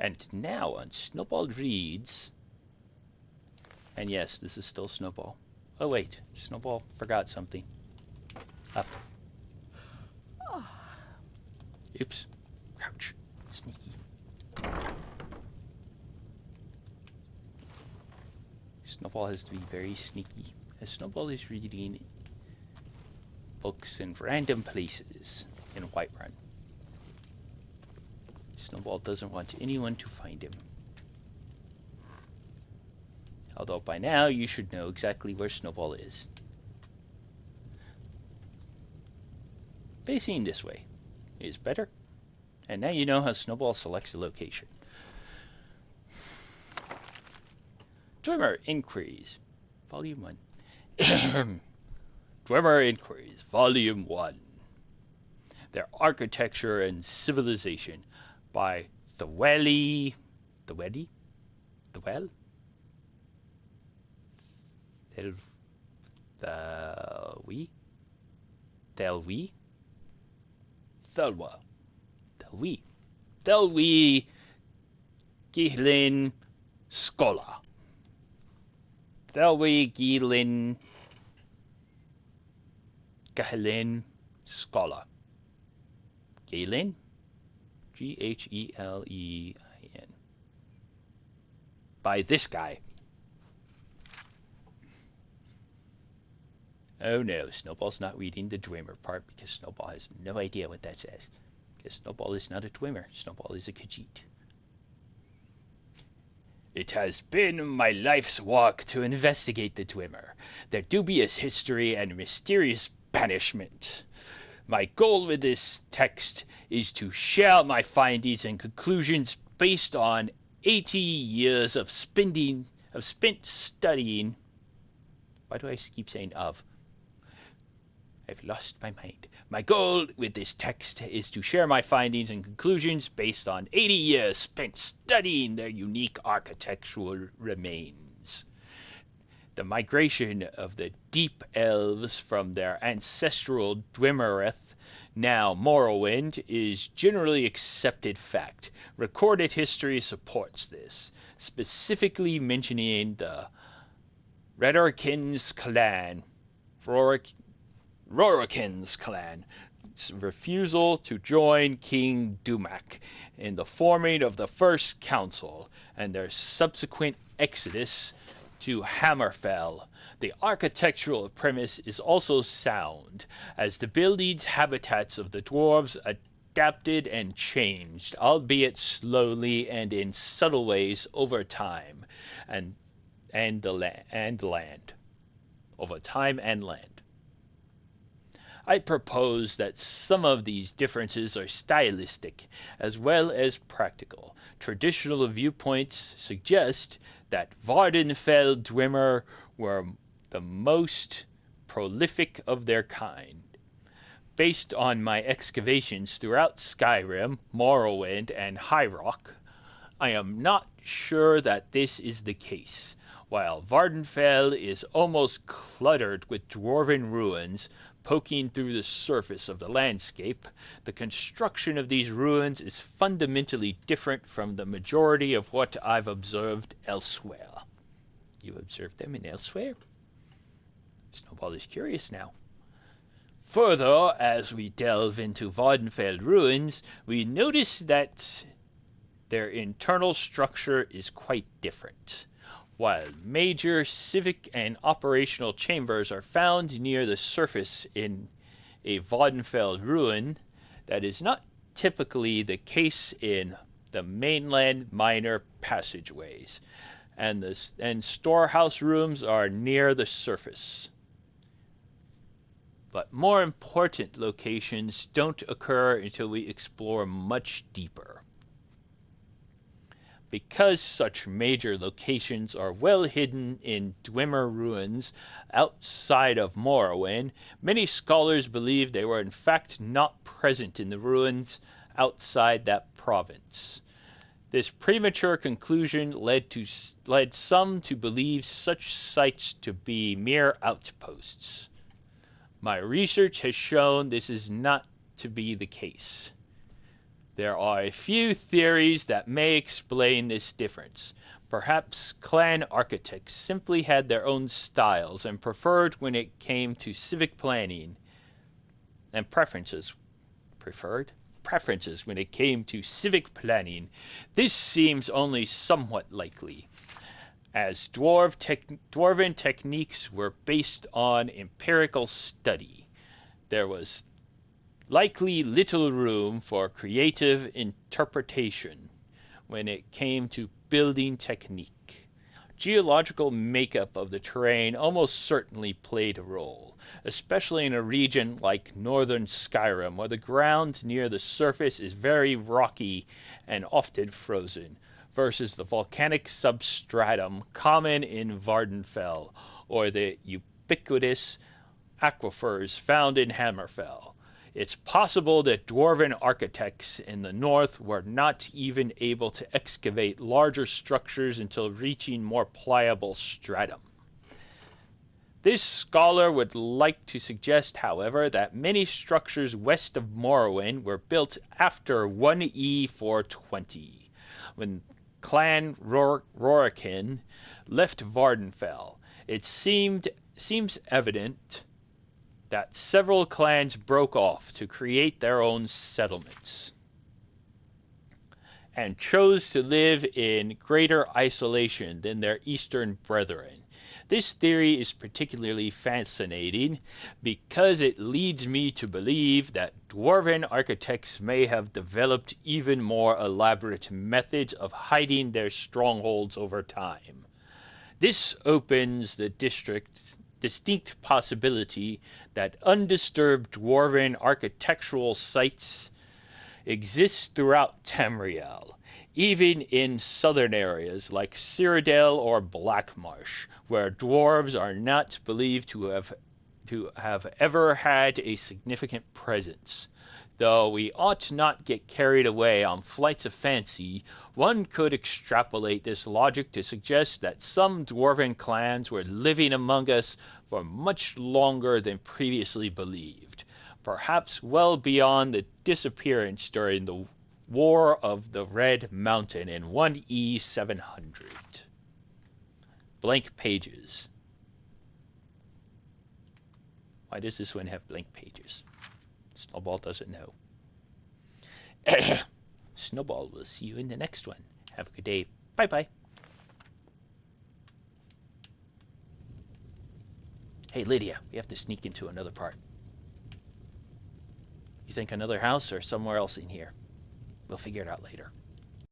And now on Snowball Reads, and yes, this is still Snowball. Oh wait, Snowball forgot something. Up. Oops. Crouch. Sneaky. Snowball has to be very sneaky, as Snowball is reading books in random places in Whiterun. Snowball doesn't want anyone to find him. Although by now you should know exactly where Snowball is. Facing this way is better. And now you know how Snowball selects a location. Dwemer Inquiries, Volume 1. Dwemer Inquiries, Volume 1. Their Architecture and Civilization by Thelwell? Thelwell? Thelwi Gihlin Scholar. Thelwi Gihlin Scholar. Galen? Ghellein. By this guy. Oh no, Snowball's not reading the Dwemer part because Snowball has no idea what that says. Because Snowball is not a Dwemer, Snowball is a Khajiit. It has been my life's work to investigate the Dwemer, their dubious history and mysterious banishment. My goal with this text is to share my findings and conclusions based on 80 years of spent studying. Why do I keep saying of? I've lost my mind. My goal with this text is to share my findings and conclusions based on 80 years spent studying their unique architectural remains. The migration of the deep elves from their ancestral Dwemereth, now Morrowind, is generally accepted fact. Recorded history supports this, specifically mentioning the Rorikins clan, Rorikins clan's refusal to join King Dumak in the forming of the First Council and their subsequent exodus to Hammerfell. The architectural premise is also sound, as the buildings' habitats of the dwarves adapted and changed, albeit slowly and in subtle ways over time, and land. Over time and land. I propose that some of these differences are stylistic as well as practical. Traditional viewpoints suggest that Vvardenfell Dwemer were the most prolific of their kind. Based on my excavations throughout Skyrim, Morrowind, and High Rock, I am not sure that this is the case. While Vvardenfell is almost cluttered with dwarven ruins poking through the surface of the landscape, the construction of these ruins is fundamentally different from the majority of what I've observed elsewhere. You observed them in elsewhere? Snowball is curious now. Further, as we delve into Vvardenfell ruins, we notice that their internal structure is quite different. While major civic and operational chambers are found near the surface in a Vvardenfell ruin, that is not typically the case in the mainland minor passageways, and storehouse rooms are near the surface. But more important locations don't occur until we explore much deeper. Because such major locations are well hidden in Dwemer ruins outside of Morrowind, many scholars believe they were in fact not present in the ruins outside that province. This premature conclusion led some to believe such sites to be mere outposts. My research has shown this is not to be the case. There are a few theories that may explain this difference. Perhaps clan architects simply had their own styles and preferred when it came to civic planning and preferences when it came to civic planning. This seems only somewhat likely, as dwarven techniques were based on empirical study. There was likely little room for creative interpretation when it came to building technique. Geological makeup of the terrain almost certainly played a role, especially in a region like northern Skyrim, where the ground near the surface is very rocky and often frozen, versus the volcanic substratum common in Vardenfell, or the ubiquitous aquifers found in Hammerfell. It's possible that dwarven architects in the north were not even able to excavate larger structures until reaching more pliable stratum. This scholar would like to suggest, however, that many structures west of Morrowind were built after 1E420, when Clan Rorikin left Vardenfell. It seems evident that several clans broke off to create their own settlements and chose to live in greater isolation than their eastern brethren. This theory is particularly fascinating because it leads me to believe that dwarven architects may have developed even more elaborate methods of hiding their strongholds over time. This opens the distinct possibility that undisturbed dwarven architectural sites exist throughout Tamriel, even in southern areas like Cyrodiil or Blackmarsh, where dwarves are not believed to have ever had a significant presence. Though we ought not get carried away on flights of fancy, one could extrapolate this logic to suggest that some dwarven clans were living among us for much longer than previously believed, perhaps well beyond the disappearance during the War of the Red Mountain in 1E700. Blank pages. Why does this one have blank pages? Snowball doesn't know. Snowball will see you in the next one. Have a good day. Bye-bye. Hey, Lydia, we have to sneak into another part. You think another house or somewhere else in here? We'll figure it out later.